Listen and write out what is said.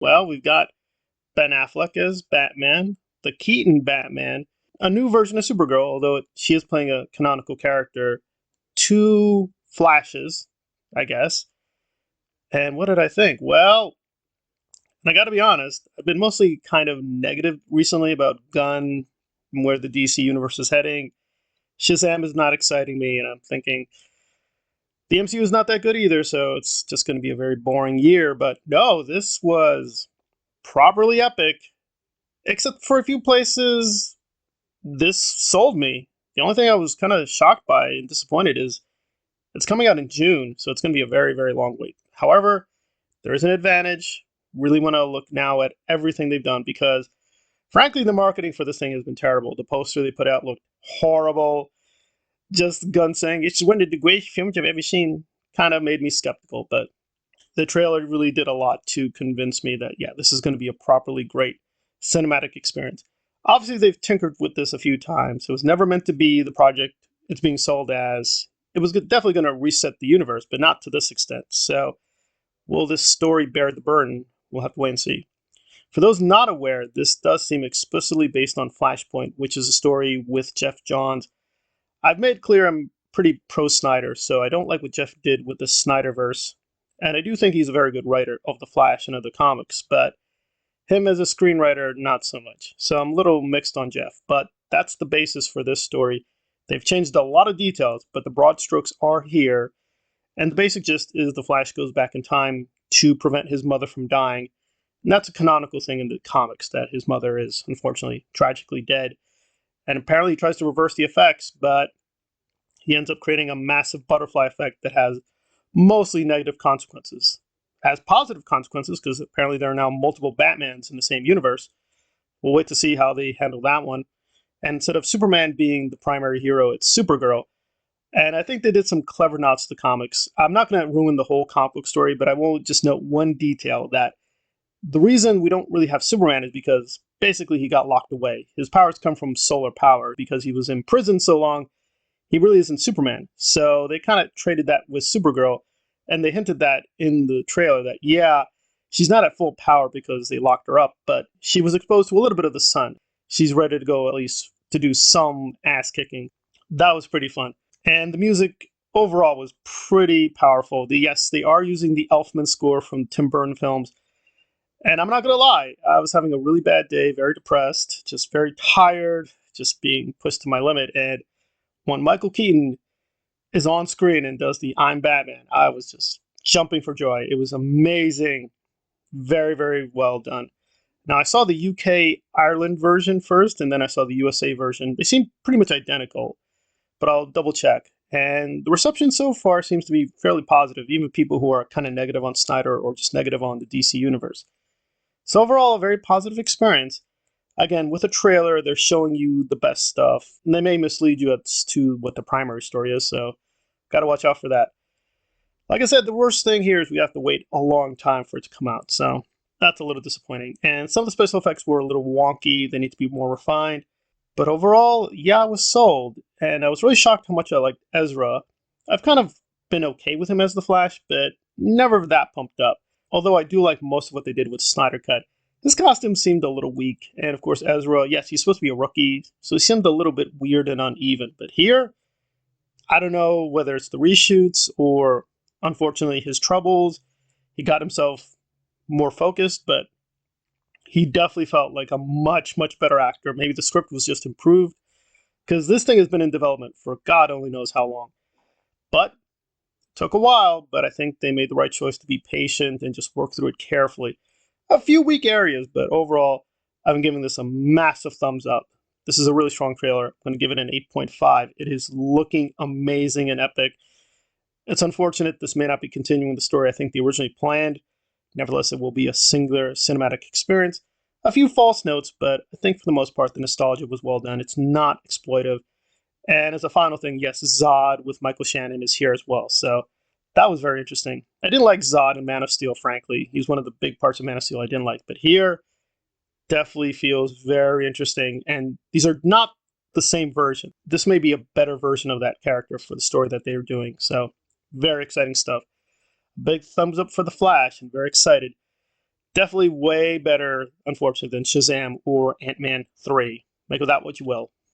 Well, we've got Ben Affleck as Batman, the Keaton Batman, a new version of Supergirl, although she is playing a canonical character, two Flashes, I guess. And what did I think? Well, I got to be honest, I've been mostly kind of negative recently about Gunn and where the DC universe is heading. Shazam is not exciting me, and I'm thinking the MCU is not that good either, so it's just going to be a very boring year. But no, this was properly epic, except for a few places. This sold me. The only thing I was kind of shocked by and disappointed is it's coming out in June, so it's going to be a very, very long wait. However, there is an advantage. Really want to look now at everything they've done because, frankly, the marketing for this thing has been terrible. The poster they put out looked horrible. Just Gunn saying, it's one of the greatest films I've ever seen, kind of made me skeptical. But the trailer really did a lot to convince me that, yeah, this is going to be a properly great cinematic experience. Obviously, they've tinkered with this a few times. It was never meant to be the project it's being sold as. It was definitely going to reset the universe, but not to this extent. So, will this story bear the burden? We'll have to wait and see. For those not aware, this does seem explicitly based on Flashpoint, which is a story with Jeff Johns. I've made clear I'm pretty pro Snyder, so I don't like what Jeff did with the Snyderverse. And I do think he's a very good writer of The Flash and other comics, but him as a screenwriter, not so much. So I'm a little mixed on Jeff, but that's the basis for this story. They've changed a lot of details, but the broad strokes are here. And the basic gist is the Flash goes back in time to prevent his mother from dying. And that's a canonical thing in the comics, that his mother is unfortunately tragically dead. And apparently he tries to reverse the effects, but he ends up creating a massive butterfly effect that has mostly negative consequences. Has positive consequences because apparently there are now multiple Batmans in the same universe. We'll wait to see how they handle that one. And instead of Superman being the primary hero, it's Supergirl. And I think they did some clever nods to the comics. I'm not going to ruin the whole comic book story, but I will just note one detail that the reason we don't really have Superman is because basically he got locked away. His powers come from solar power because he was in prison so long. He really isn't Superman. So they kind of traded that with Supergirl, and they hinted that in the trailer that, yeah, she's not at full power because they locked her up, but she was exposed to a little bit of the sun. She's ready to go at least to do some ass kicking. That was pretty fun. And the music overall was pretty powerful. Yes, they are using the Elfman score from Tim Burton films. And I'm not going to lie, I was having a really bad day, very depressed, just very tired, just being pushed to my limit. And when Michael Keaton is on screen and does the I'm Batman, I was just jumping for joy. It was amazing. Very, very well done. Now, I saw the UK Ireland version first, and then I saw the USA version. They seem pretty much identical, but I'll double check. And the reception so far seems to be fairly positive, even people who are kind of negative on Snyder or just negative on the DC universe. So overall, a very positive experience. Again, with a trailer, they're showing you the best stuff, and they may mislead you as to what the primary story is, so gotta watch out for that. Like I said, the worst thing here is we have to wait a long time for it to come out, so that's a little disappointing. And some of the special effects were a little wonky, they need to be more refined. But overall, yeah, I was sold, and I was really shocked how much I liked Ezra. I've kind of been okay with him as the Flash, but never that pumped up. Although I do like most of what they did with Snyder Cut. His costume seemed a little weak, and of course Ezra, yes, he's supposed to be a rookie, so he seemed a little bit weird and uneven. But here, I don't know whether it's the reshoots or, unfortunately, his troubles. He got himself more focused, but he definitely felt like a much, much better actor. Maybe the script was just improved, because this thing has been in development for God only knows how long. But took a while, but I think they made the right choice to be patient and just work through it carefully. A few weak areas, but overall, I'm giving this a massive thumbs up. This is a really strong trailer. I'm going to give it an 8.5. It is looking amazing and epic. It's unfortunate this may not be continuing the story I think they originally planned. Nevertheless, it will be a singular cinematic experience. A few false notes, but I think for the most part, the nostalgia was well done. It's not exploitive. And as a final thing, yes, Zod with Michael Shannon is here as well. So that was very interesting. I didn't like Zod in Man of Steel, frankly. He's one of the big parts of Man of Steel I didn't like. But here, definitely feels very interesting. And these are not the same version. This may be a better version of that character for the story that they're doing. So very exciting stuff. Big thumbs up for The Flash. I'm very excited. Definitely way better, unfortunately, than Shazam or Ant-Man 3. Make of that what you will.